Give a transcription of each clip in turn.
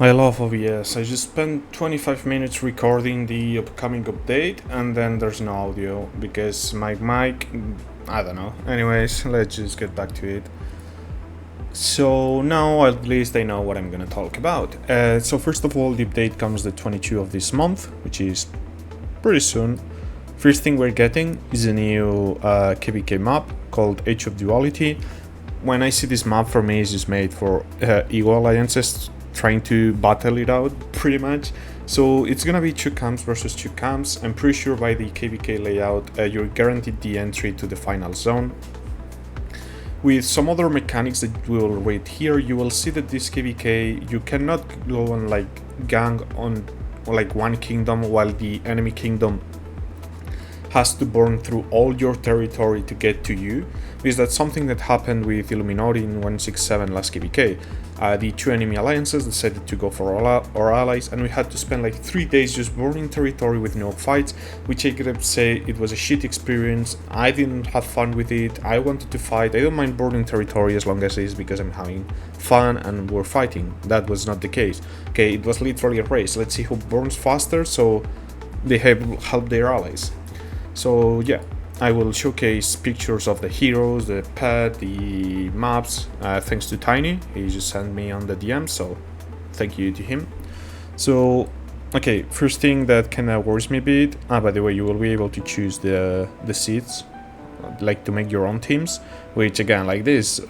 I love OBS. I just spent 25 minutes recording the upcoming update and then there's no audio because my mic. I don't know. Anyways, let's just get back to it. So now at least I know what I'm gonna talk about. So, first of all, the update comes the 22 of this month, which is pretty soon. First thing we're getting is a new KvK map called Age of Duality. When I see this map, for me, it's just made for ego alliances trying to battle it out, pretty much. So it's gonna be two camps versus two camps. I'm pretty sure by the KvK layout, you're guaranteed the entry to the final zone. With some other mechanics that we will read here, you will see that this KvK, you cannot go and gang on like one kingdom while the enemy kingdom has to burn through all your territory to get to you, because that's something that happened with Illuminati in 167 last KvK. The two enemy alliances decided to go for our allies, and we had to spend like 3 days just burning territory with no fights, which I could say it was a shit experience. I didn't have fun with it. I wanted to fight. I don't mind burning territory as long as it is because I'm having fun and we're fighting. That was not the case. Okay, it was literally a race. Let's see who burns faster, so they help their allies. So yeah, I will showcase pictures of the heroes, the pet, the maps, thanks to Tiny. He just sent me on the DM, so thank you to him. So, okay, first thing that kind of worries me a bit, by the way, you will be able to choose the seats, like to make your own teams, which again, like this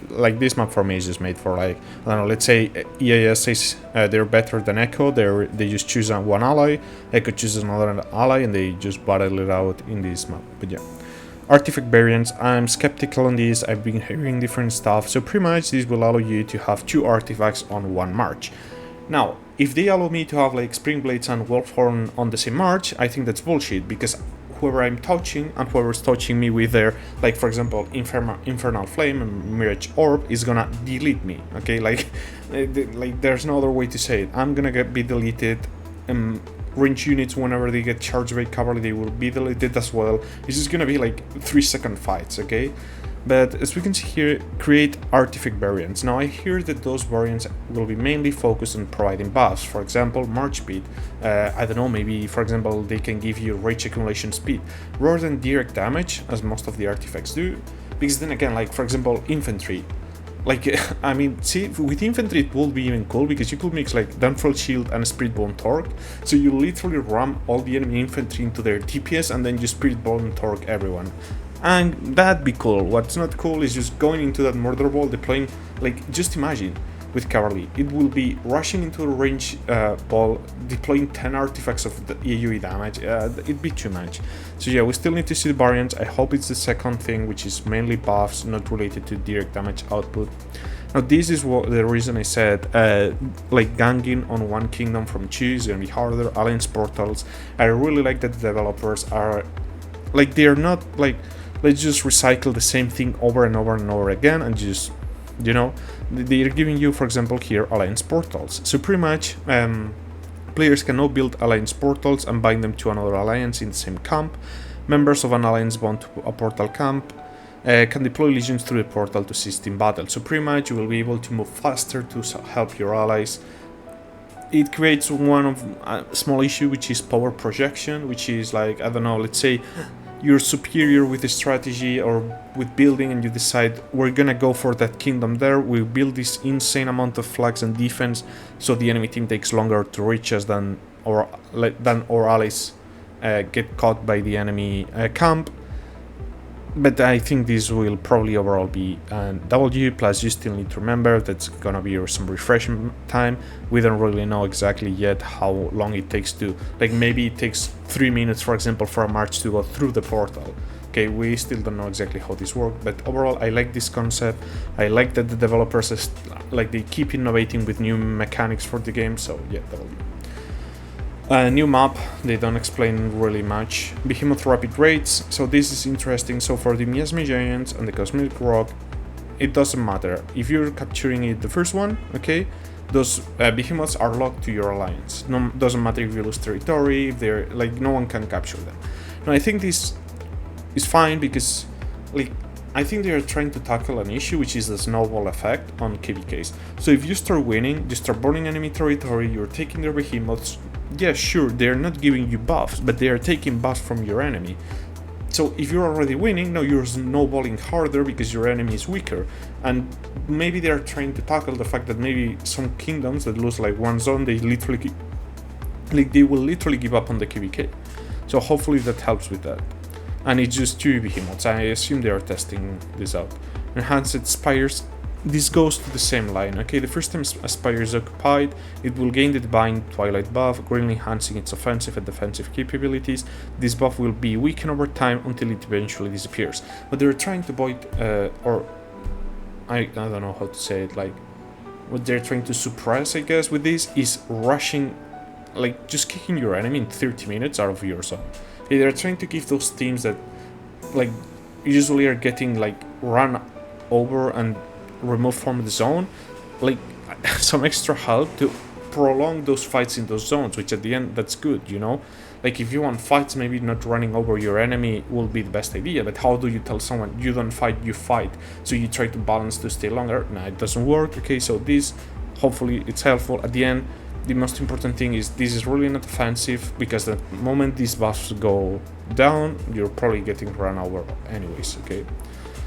map for me is just made for like, I don't know, let's say EAS says they're better than Echo, they just choose one ally, Echo chooses another ally, and they just battle it out in this map. But yeah, artifact variants, I'm skeptical on this. I've been hearing different stuff, so pretty much this will allow you to have two artifacts on one march. Now, if they allow me to have like Spring Blades and Wolfhorn on the same march, I think that's bullshit, because whoever I'm touching and whoever's touching me with their, like for example, Infernal Flame and Mirage Orb is gonna delete me, okay? Like there's no other way to say it. I'm gonna be deleted. Range units, whenever they get charged by cavalry, they will be deleted as well. It's just gonna be like 3-second fights, okay? But as we can see here, create artifact variants. Now I hear that those variants will be mainly focused on providing buffs. For example, march speed. I don't know, maybe for example they can give you rage accumulation speed rather than direct damage, as most of the artifacts do. Because then again, like for example, infantry. Like, I mean, see, with infantry it will be even cool because you could mix like Downfall Shield and Spirit Bone Torque. So you literally ram all the enemy infantry into their DPS and then you Spirit Bone Torque everyone. And that'd be cool. What's not cool is just going into that murder ball, deploying, like, just imagine with cavalry, it will be rushing into a range ball, deploying 10 artifacts of the AoE damage. It'd be too much. So yeah, we still need to see the variants. I hope it's the second thing, which is mainly buffs, not related to direct damage output. Now this is the reason I said like ganging on one kingdom from two is gonna be harder. Alliance portals, I really like that the developers are like, they're not like, let's just recycle the same thing over and over and over again and just, you know, they're giving you, for example, here alliance portals. So pretty much players can now build alliance portals and bind them to another alliance in the same camp. Members of an alliance bound to a portal camp can deploy legions through the portal to assist in battle. So pretty much you will be able to move faster to help your allies. It creates one of a small issue, which is power projection, which is like, I don't know, let's say you're superior with the strategy or with building and you decide we're gonna go for that kingdom there, we build this insane amount of flags and defense so the enemy team takes longer to reach us than our allies get caught by the enemy camp. But I think this will probably overall be W, plus you still need to remember that's gonna be some refreshment time. We don't really know exactly yet how long it takes to, like maybe it takes 3 minutes, for example, for a march to go through the portal. Okay, we still don't know exactly how this works, but overall I like this concept. I like that the developers they keep innovating with new mechanics for the game, so yeah, W. New map, they don't explain really much. Behemoth Rapid Raids, so this is interesting. So for the Miasma Giants and the Cosmic Rock, it doesn't matter. If you're capturing it, the first one, okay, those behemoths are locked to your alliance. No, doesn't matter if you lose territory, if they're, like, no one can capture them. Now I think this is fine because, like, I think they are trying to tackle an issue, which is the snowball effect on KvKs. So if you start winning, you start burning enemy territory, you're taking their behemoths. Yeah, sure, they're not giving you buffs, but they are taking buffs from your enemy. So if you're already winning, now you're snowballing harder because your enemy is weaker. And maybe they are trying to tackle the fact that maybe some kingdoms that lose like one zone, they will literally give up on the KvK. So hopefully that helps with that. And it's just 2 behemoths. I assume they are testing this out. Enhanced spires. This goes to the same line. Okay, the first time a spire is occupied, it will gain the Divine Twilight buff, greatly enhancing its offensive and defensive capabilities. This buff will be weakened over time until it eventually disappears. But they're trying to avoid, I don't know how to say it, like, what they're trying to suppress, I guess, with this is rushing, like, just kicking your enemy in 30 minutes out of your zone. Okay, they're trying to give those teams that, like, usually are getting, like, run over and removed from the zone, like, some extra help to prolong those fights in those zones, which at the end, that's good, you know? Like, if you want fights, maybe not running over your enemy will be the best idea, but how do you tell someone, you don't fight, you fight? So you try to balance to stay longer. Nah, it doesn't work. Okay, so this, hopefully it's helpful. At the end, the most important thing is this is really not offensive, because the moment these buffs go down, you're probably getting run over anyways, okay?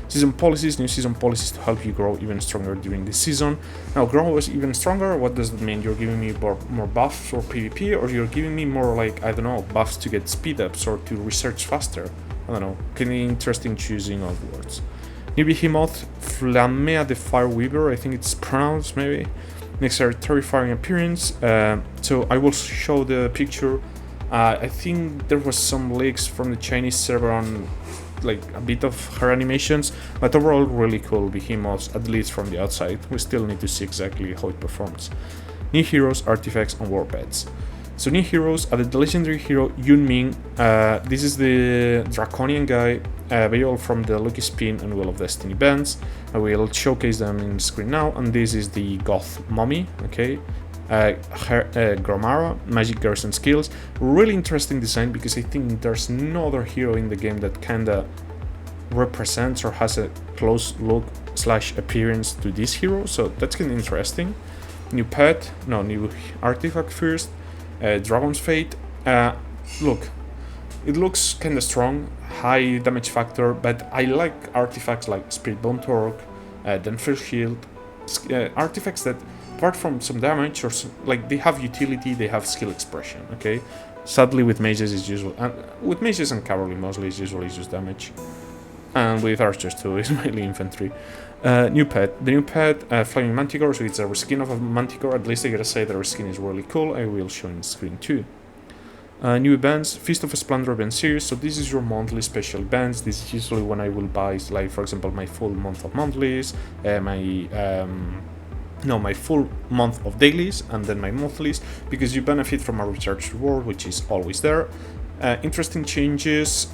Season policies, new season policies to help you grow even stronger during the season. Now, grow is even stronger. What does that mean? You're giving me more buffs for PvP, or you're giving me more, like, I don't know, buffs to get speed ups or to research faster? I don't know. Kind of interesting choosing of words. New behemoth, Flamea the Fireweaver, I think it's pronounced, maybe. Makes a terrifying appearance. So I will show the picture. I think there was some leaks from the Chinese server on, like, a bit of her animations, but overall really cool behemoths, at least from the outside. We still need to see exactly how it performs. New heroes, artifacts, and war pets. So new heroes are the legendary hero Yunming. This is the draconian guy, available from the Lucky Spin and Wheel of Destiny bands. I will showcase them in the screen now, and this is the Goth Mummy, okay? Gromara, magic garrison skills. Really interesting design, because I think there's no other hero in the game that kinda represents or has a close look / appearance to this hero, so that's kinda interesting. New artifact first. Dragon's Fate. Look, it looks kinda strong, high damage factor, but I like artifacts like Spirit Bone Torque, Denfell Shield, artifacts that, apart from some damage, or like, they have utility, they have skill expression, okay? Sadly, with mages it's usually, with mages and cavalry mostly, it's usually just damage. And with archers too, it's mainly infantry. New pet. The new pet, Flaming Manticore, so it's a reskin of a Manticore. At least I gotta say the reskin is really cool. I will show in the screen too. New events, Feast of Splendor event series. So this is your monthly special events. This is usually when I will buy, like, for example, my full month of monthlies, my full month of dailies, and then my monthlies, because you benefit from a recharge reward, which is always there. Interesting changes.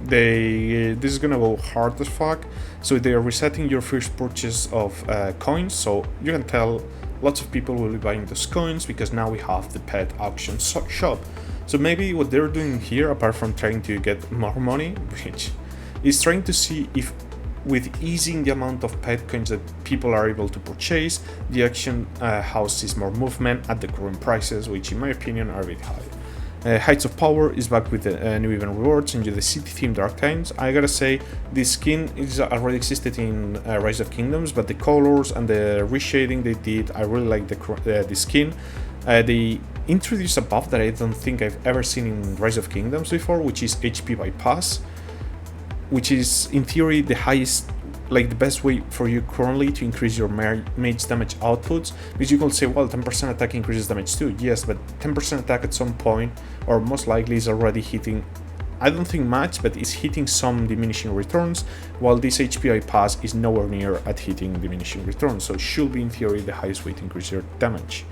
This is gonna go hard as fuck. So they are resetting your first purchase of coins. So you can tell lots of people will be buying those coins, because now we have the pet auction shop. So maybe what they're doing here, apart from trying to get more money, which is trying to see if, with easing the amount of pet coins that people are able to purchase, the auction house sees more movement at the current prices, which in my opinion are a bit high. Heights of Power is back with new event rewards and the city themed Dark Times. I gotta say, this skin is already existed in Rise of Kingdoms, but the colors and the reshading they did, I really like the skin. They introduced a buff that I don't think I've ever seen in Rise of Kingdoms before, which is HP bypass, which is in theory the highest, like the best way for you currently to increase your mage damage outputs, because you could say, well, 10% attack increases damage too. Yes, but 10% attack at some point, or most likely, is already hitting, I don't think much, but it's hitting some diminishing returns, while this HPI pass is nowhere near at hitting diminishing returns, so it should be in theory the highest way to increase your damage.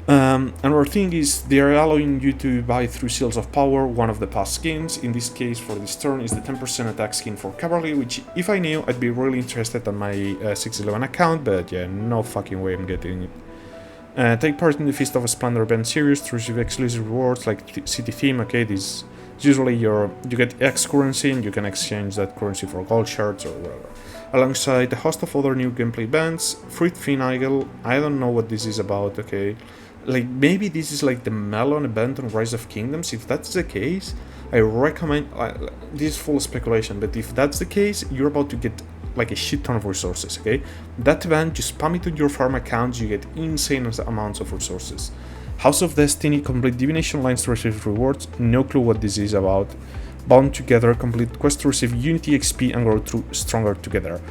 Another thing is they are allowing you to buy through Seals of Power one of the past skins. In this case, for this turn, is the 10% attack skin for Cavalry, which if I knew, I'd be really interested on my 611 account, but yeah, no fucking way I'm getting it. Take part in the Feast of Splendor event series to receive exclusive rewards like city theme. Okay, this usually you get X currency and you can exchange that currency for gold shards or whatever. Alongside a host of other new gameplay events, Fruit Finagle. I don't know what this is about. Okay, like maybe this is like the Melon event on Rise of Kingdoms. If that's the case, I recommend. This is full speculation, but if that's the case, you're about to get like a shit ton of resources. Okay, that event, you spam it on your farm accounts, you get insane amounts of resources. House of Destiny, complete divination lines to receive rewards. No clue what this is about. Bound Together, complete quest to receive Unity XP and grow stronger together.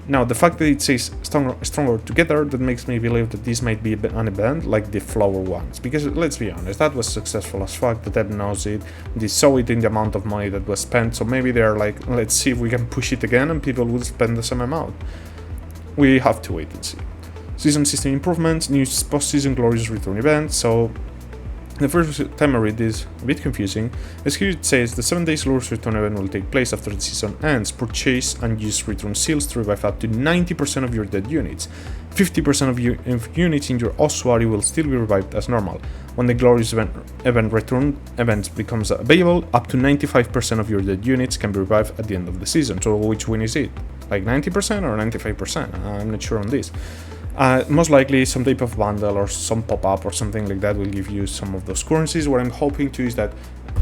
Now, the fact that it says stronger together, that makes me believe that this might be an event like the flower ones. Because let's be honest, that was successful as fuck, the dev knows it, they saw it in the amount of money that was spent, so maybe they're like, let's see if we can push it again and people will spend the same amount. We have to wait and see. Season system improvements, new post-season glorious return event, so the first time I read this, a bit confusing, as here it says the 7 days glorious return event will take place after the season ends. Purchase and use return seals to revive up to 90% of your dead units. 50% of units in your ossuary will still be revived as normal. When the glorious event return event becomes available, up to 95% of your dead units can be revived at the end of the season. So which one is it? Like 90% or 95%? I'm not sure on this. Most likely some type of bundle or some pop-up or something like that will give you some of those currencies. What I'm hoping to is that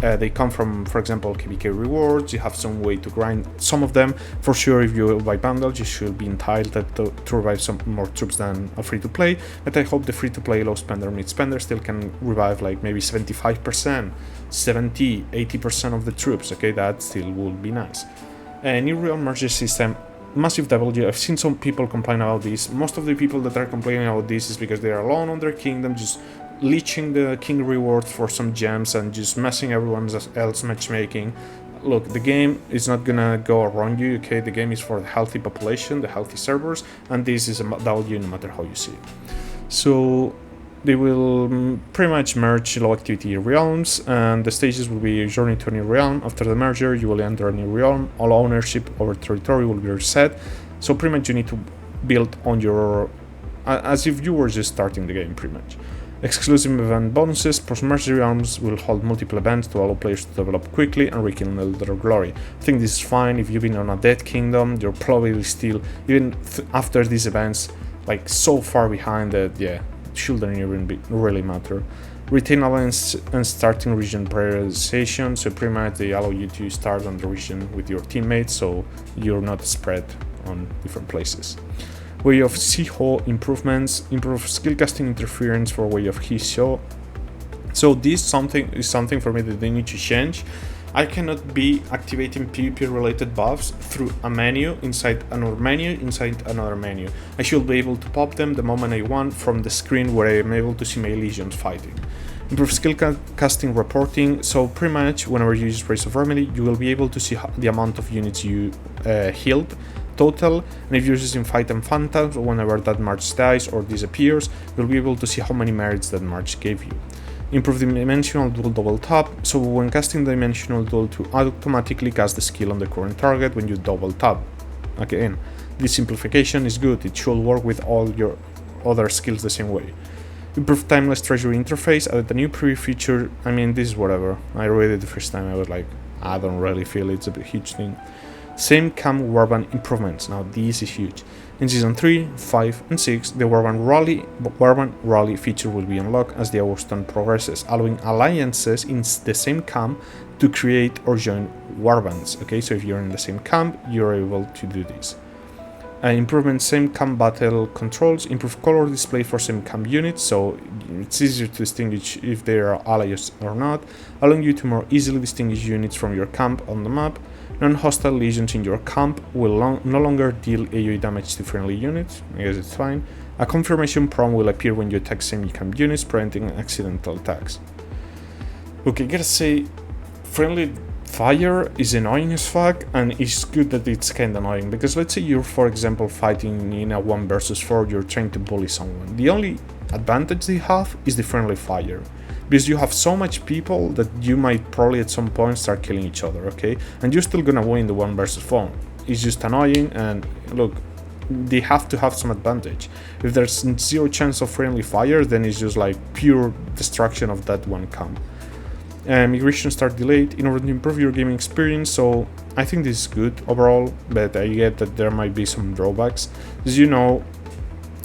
they come from, for example, KvK rewards. You have some way to grind some of them. For sure, if you buy bundles, you should be entitled to revive some more troops than a free-to-play. But I hope the free-to-play low spender, mid spender still can revive like maybe 75%, 70, 80% of the troops. Okay, that still will be nice. New realm merger system. Massive W. I've seen some people complain about this. Most of the people that are complaining about this is because they are alone on their kingdom, just leeching the king rewards for some gems and just messing everyone else matchmaking. Look, the game is not gonna go around you, okay? The game is for the healthy population, the healthy servers, and this is a W no matter how you see it. So they will pretty much merge low activity realms, and the stages will be journey to a new realm. After the merger, you will enter a new realm. All ownership over territory will be reset. So pretty much you need to build on your, as if you were just starting the game, pretty much. Exclusive event bonuses. Post-merger realms will hold multiple events to allow players to develop quickly and rekindle their glory. I think this is fine. If you've been on a dead kingdom, you're probably still, even after these events, like so far behind that, yeah, shouldn't even really matter. Retain alliance and starting region prioritization, so pretty much they allow you to start on the region with your teammates, so you're not spread on different places. Way of Siho improvements, improve skill casting interference for Way of Hisho. So this is something for me that they need to change. I cannot be activating PvP related buffs through a menu inside another menu. I should be able to pop them the moment I want from the screen where I am able to see my legions fighting. Improve skill casting reporting, so pretty much whenever you use Race of Remedy, you will be able to see the amount of units you healed total, and if you're using Fight and Phantoms, whenever that march dies or disappears, you'll be able to see how many merits that march gave you. Improve the dimensional duel double tap, so when casting dimensional duel to automatically cast the skill on the current target when you double tap. Again, this simplification is good, it should work with all your other skills the same way. Improve timeless treasury interface, added a new preview feature. I mean, this is whatever. I read it the first time, I was like, I don't really feel it's a huge thing. Same camp warband improvements, now this is huge. In Season 3, 5 and 6, the Warband Rally feature will be unlocked as the Augustan progresses, allowing alliances in the same camp to create or join warbands. Okay, so if you're in the same camp, you're able to do this. Improvement same camp battle controls, improve color display for same camp units, so it's easier to distinguish if they are allies or not, allowing you to more easily distinguish units from your camp on the map. Non-hostile legions in your camp will no longer deal AoE damage to friendly units, I guess it's fine. A confirmation prompt will appear when you attack semi-camp units, preventing accidental attacks. Okay, gotta say, friendly fire is annoying as fuck, and it's good that it's kinda annoying, because let's say you're, for example, fighting in a 1 versus 4, you're trying to bully someone. The only advantage they have is the friendly fire, because you have so much people that you might probably at some point start killing each other, okay? And you're still gonna win the 1 versus 4. It's just annoying, and look, they have to have some advantage. If there's zero chance of friendly fire, then it's just like pure destruction of that one camp. Migration start delayed in order to improve your gaming experience, so I think this is good overall, but I get that there might be some drawbacks. As you know,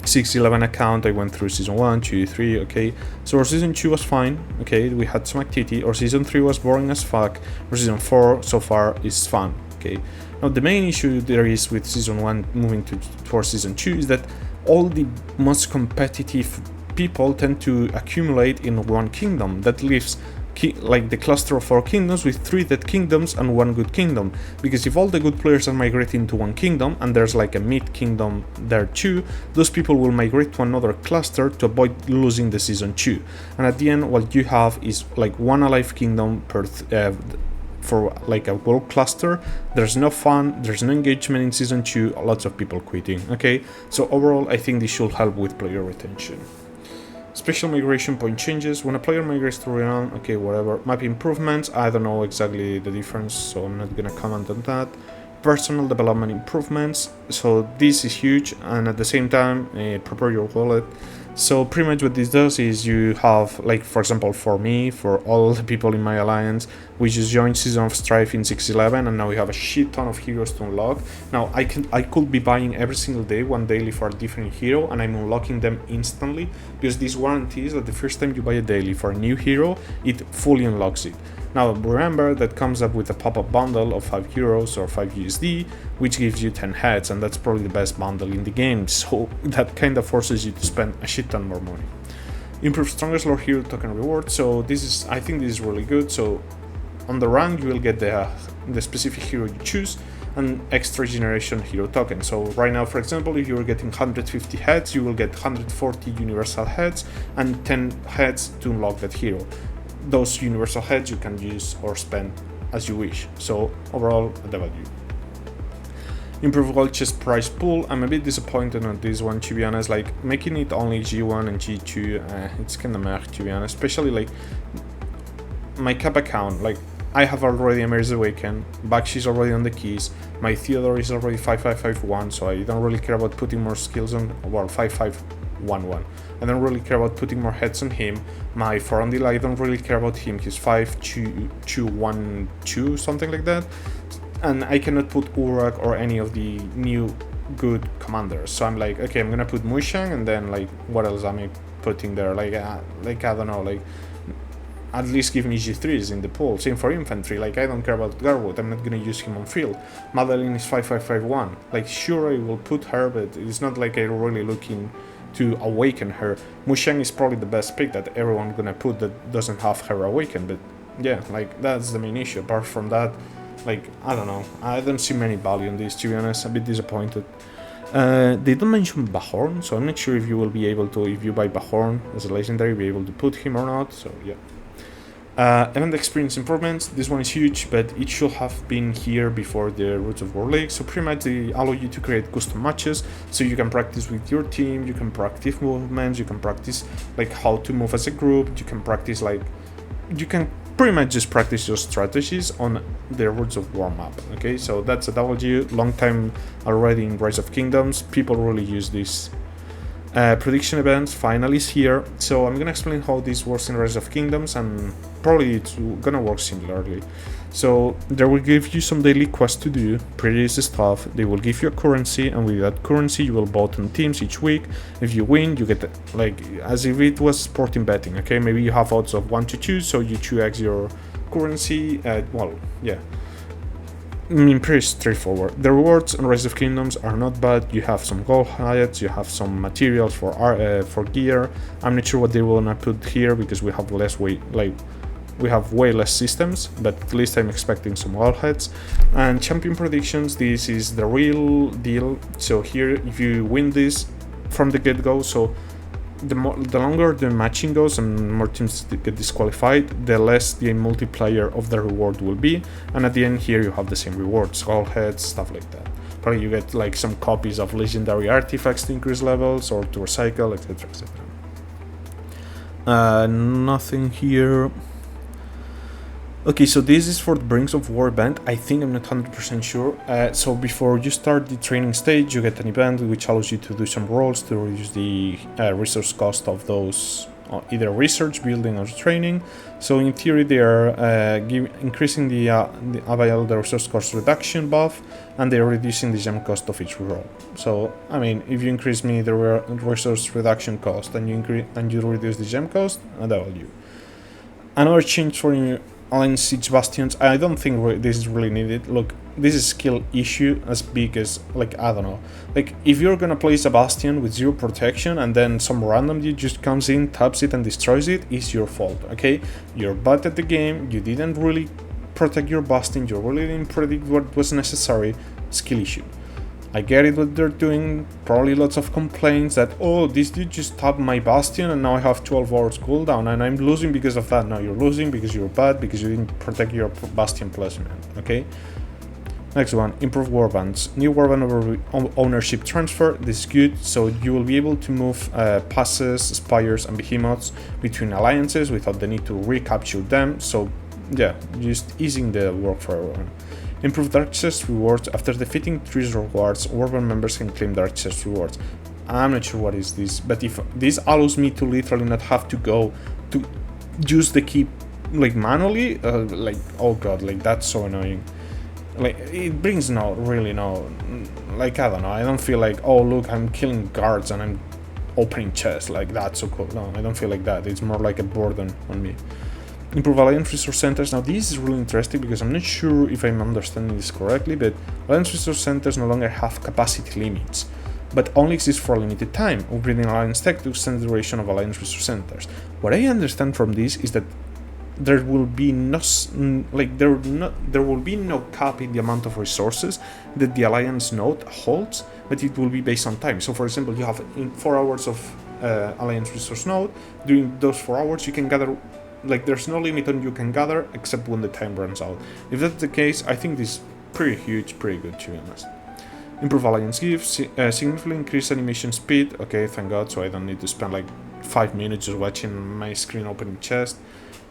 611 account, I went through season 1, 2, 3, okay, so our season 2 was fine, okay, we had some activity. Our season 3 was boring as fuck. Our season 4 so far is fun, okay. Now the main issue there is with season 1 moving towards season 2 is that all the most competitive people tend to accumulate in one kingdom that leaves like the cluster of 4 kingdoms with 3 dead kingdoms and 1 good kingdom, because if all the good players are migrating to one kingdom and there's like a mid kingdom there too, those people will migrate to another cluster to avoid losing the season 2, and at the end what you have is like 1 alive kingdom per for like a world cluster. There's no fun, there's no engagement in season 2, lots of people quitting, okay. So overall I think this should help with player retention. Special migration point changes. When a player migrates to realm, okay, whatever. Map improvements, I don't know exactly the difference, so I'm not gonna comment on that. Personal development improvements, so this is huge, and at the same time, prepare your wallet. So pretty much what this does is you have, like, for example, for me, for all the people in my alliance, we just joined Season of Strife in 611, and now we have a shit ton of heroes to unlock. Now I could be buying every single day one daily for a different hero, and I'm unlocking them instantly, because this guarantees that the first time you buy a daily for a new hero, it fully unlocks it. Now remember, that comes up with a pop-up bundle of 5 euros or 5 USD, which gives you 10 heads, and that's probably the best bundle in the game, so that kind of forces you to spend a shit ton more money. Improve strongest lore hero token reward, so I think this is really good. So on the rank you will get the specific hero you choose and extra generation hero token. So right now, for example, if you're getting 150 heads, you will get 140 universal heads and 10 heads to unlock that hero. Those universal heads you can use or spend as you wish. So overall, a W. Improve gold chest price pool. I'm a bit disappointed on this one, to be honest. Like, making it only G1 and G2, it's kinda meh, to be honest. Especially like my cap account, like I have already Emir's Awaken, Bakshi's already on the keys, my Theodore is already 5551, so I don't really care about putting more skills on, well, 5511. I don't really care about putting more heads on him. My Forandil, I don't really care about him, he's 5212, something like that. And I cannot put Urak or any of the new good commanders. So I'm like, okay, I'm gonna put Mushang, and then like, what else am I putting there? Like I don't know, like at least give me G3s in the pool. Same for infantry, like I don't care about Garwood, I'm not gonna use him on field. Madeline is 5551. Like sure, I will put her, but it's not like I'm really looking to awaken her. Mushang is probably the best pick that everyone's gonna put that doesn't have her awaken, but yeah, like that's the main issue. Apart from that, like, I don't know, I don't see many value in this, to be honest. A bit disappointed. They don't mention Bahorn, so I'm not sure if you will be able to, if you buy Bahorn as a legendary, be able to put him or not, so yeah. Event experience improvements, this one is huge, but it should have been here before the Roots of War League. So pretty much they allow you to create custom matches, so you can practice with your team, you can practice movements, you can practice like how to move as a group, you can practice like, you can pretty much just practice your strategies on the Roots of War map, okay? So that's a W, long time already in Rise of Kingdoms, people really use this. Prediction events finally is here, so I'm gonna explain how this works in Rise of Kingdoms, and probably it's gonna work similarly. So they will give you some daily quests to do, pretty easy stuff. They will give you a currency, and with that currency you will vote on teams each week. If you win, you get like as if it was sporting betting, okay? Maybe you have odds of 1 to 2, so you 2x your currency. Well, yeah, I mean, pretty straightforward. The rewards on Rise of Kingdoms are not bad. You have some gold highlights, you have some materials for gear. I'm not sure what they wanna put here because we have we have way less systems, but at least I'm expecting some gold heads. And champion predictions, this is the real deal. So here, if you win this from the get-go, so the longer the matching goes and more teams get disqualified, the less the multiplier of the reward will be. And at the end here you have the same rewards, gold heads, stuff like that. Probably you get like some copies of legendary artifacts to increase levels or to recycle, etc, etc. Nothing here. Okay, so this is for the Brinks of War event. I think I'm not 100% sure. So before you start the training stage, you get an event which allows you to do some rolls to reduce the resource cost of those either research, building, or training. So in theory, they are increasing the available resource cost reduction buff, and they are reducing the gem cost of each roll. So I mean, if you increase me the resource reduction cost and you reduce the gem cost, that will do. Another change for your Alliance Siege Bastions, I don't think this is really needed. Look, this is a skill issue as big as, like, I don't know. Like, if you're gonna place a Bastion with 0 protection and then some random dude just comes in, taps it and destroys it, it's your fault, okay? You're bad at the game, you didn't really protect your Bastion, you really didn't predict what was necessary, skill issue. I get it what they're doing, probably lots of complaints that, oh, this dude just tapped my Bastion and now I have 12 hours cooldown and I'm losing because of that. No, you're losing because you're bad, because you didn't protect your Bastion placement, okay? Next one, improve warbands. New warband ownership transfer, this is good, so you will be able to move passes, spires and behemoths between alliances without the need to recapture them, so yeah, just easing the work for everyone. Improve Dark Chest rewards. After defeating 3 rewards, Warband members can claim Dark Chest rewards. I'm not sure what is this, but if this allows me to literally not have to go to use the key like manually, like, oh god, like that's so annoying. Like, it brings like, I don't know, I don't feel like, oh look, I'm killing guards and I'm opening chests, like that's so cool. No, I don't feel like that. It's more like a burden on me. Improve Alliance Resource Centers. Now this is really interesting because I'm not sure if I'm understanding this correctly, but Alliance Resource Centers no longer have capacity limits, but only exist for a limited time, upgrading Alliance tech to extend the duration of Alliance Resource Centers. What I understand from this is that there will be no cap in the amount of resources that the Alliance node holds, but it will be based on time. So for example, you have in 4 hours of Alliance Resource node. During those 4 hours you can gather, like, there's no limit on you can gather except when the time runs out. If that's the case, I think this is pretty huge, pretty good, to be honest. Improve Alliance gifts, significantly increase animation speed. Okay, thank god, so I don't need to spend like 5 minutes just watching my screen opening chest.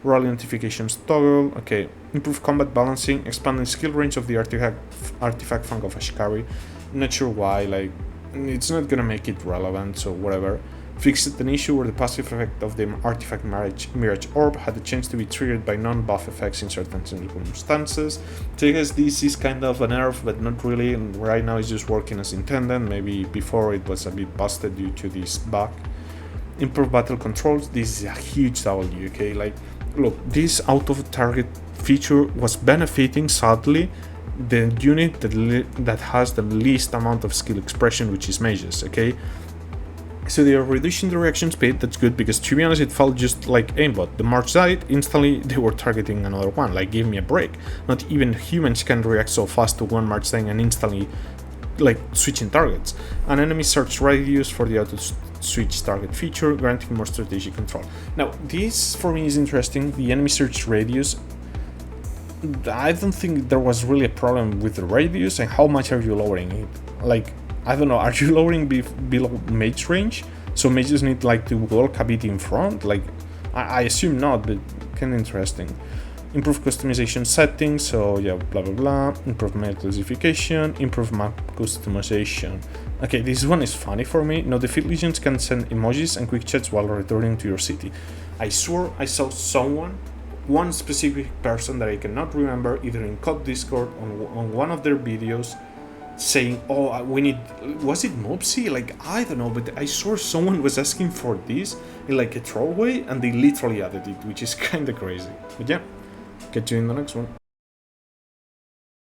Roll identifications toggle. Okay, improve combat balancing, expanding skill range of the artifact Fang of Ashikari. Not sure why, like, it's not gonna make it relevant, so whatever. Fixed an issue where the passive effect of the artifact Mirage Orb had the chance to be triggered by non-buff effects in certain circumstances. So I guess this is kind of a nerf, but not really, and right now it's just working as intended. Maybe before it was a bit busted due to this bug. Improve battle controls. This is a huge W, okay? Like, look, this out-of-target feature was benefiting, sadly, the unit that has the least amount of skill expression, which is mages, okay? So they are reducing the reaction speed, that's good, because to be honest it felt just like aimbot. The March died, instantly they were targeting another one, like give me a break. Not even humans can react so fast to one March dying and instantly, like, switching targets. An enemy search radius for the auto switch target feature, granting more strategic control. Now this for me is interesting, the enemy search radius. I don't think there was really a problem with the radius, and how much are you lowering it? Like, I don't know, are you lowering below mage range? So mages need, like, to walk a bit in front? Like, I assume not, but kind of interesting. Improve customization settings, so yeah, blah blah blah. Improve mail classification, improve map customization. Okay, this one is funny for me. Now defeat legions can send emojis and quick chats while returning to your city. I swore I saw one specific person that I cannot remember, either in COD Discord on one of their videos, saying, oh, we need, was it Mopsy? Like, I don't know, but I saw someone was asking for this in like a troll way, and they literally added it, which is kind of crazy. But yeah, catch you in the next one.